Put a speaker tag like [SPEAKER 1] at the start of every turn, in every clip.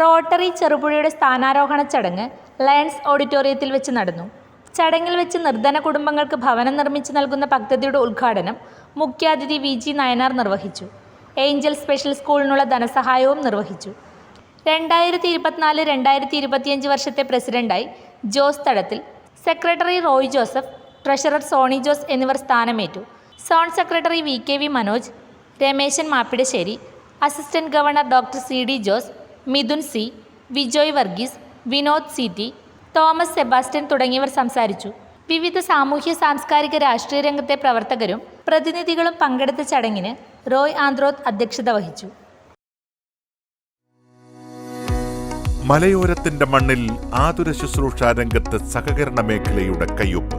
[SPEAKER 1] Rotary ചെറുപുഴയുടെ സ്ഥാനാരോഹണ ചടങ്ങ് lions ഓഡിറ്റോറിയത്തിൽ വെച്ച് നടന്നു. ചടങ്ങിൽ വെച്ച് നിർധന കുടുംബങ്ങൾക്ക് ഭവനം നിർമ്മിച്ചു നൽകുന്ന പദ്ധതിയുടെ ഉദ്ഘാടനം മുഖ്യാതിഥി VG നയനാർ നിർവഹിച്ചു. ഏഞ്ചൽ സ്പെഷ്യൽ സ്കൂളിനുള്ള ധനസഹായവും നിർവഹിച്ചു. 2024-2025 വർഷത്തെ പ്രസിഡന്റായി ജോസ് തടത്തിൽ, സെക്രട്ടറി റോയ് ജോസഫ്, ട്രഷറർ സോണി ജോസ് എന്നിവർ സ്ഥാനമേറ്റു. Zone secretary VKV Manoj, Rameshan Mappidasseri, assistant governor doctor CD Jose, Mithun C, Vijoy Varghese, Vinod CT, Thomas Sebastian തുടങ്ങിയവർ സംസാരിച്ചു. വിവിധ സാമൂഹ്യ സാംസ്കാരിക രാഷ്ട്രീയ രംഗത്തെ പ്രവർത്തകരും പ്രതിനിധികളും പങ്കെടുത്ത ചടങ്ങിന് റോയ് ആന്ത്രോത്ത് അധ്യക്ഷത വഹിച്ചു.
[SPEAKER 2] മലയോരത്തിന്റെ മണ്ണിൽ ആതുര ശുശ്രൂഷ രംഗത്ത് സഹകരണ മേഖലയുടെ കയ്യൊപ്പ്.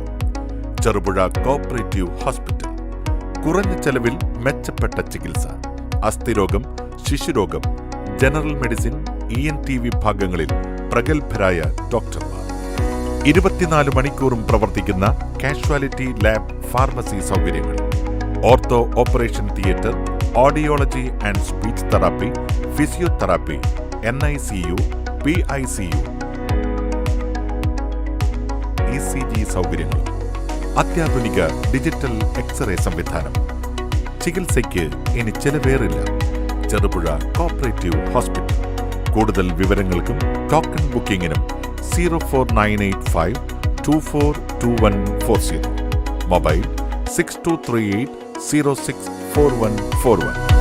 [SPEAKER 2] Cherupuzha cooperative hospital. കുറഞ്ഞ ചെലവിൽ മെച്ചപ്പെട്ട ചികിത്സ. അസ്ഥിരോഗം, ശിശുരോഗം, ജനറൽ മെഡിസിൻ, ENT വിഭാഗങ്ങളിൽ പ്രഗത്ഭരായ ഡോക്ടർമാർ. 24 മണിക്കൂറും പ്രവർത്തിക്കുന്ന കാഷ്വാലിറ്റി ലാബ്, ഫാർമസി സൗകര്യങ്ങൾ. Ortho operation theatre, audiology and speech therapy, physiotherapy, NICU, PICU, ECG സൗകര്യങ്ങളും. അത്യാധുനിക ഡിജിറ്റൽ എക്സ്റേ സംവിധാനം. ചികിത്സയ്ക്ക് ഇനി ചെലവേറില്ല. Cherupuzha cooperative hospital. കൂടുതൽ വിവരങ്ങൾക്കും ടോക്കൺ ബുക്കിംഗിനും 04985242140. മൊബൈൽ 6238064141.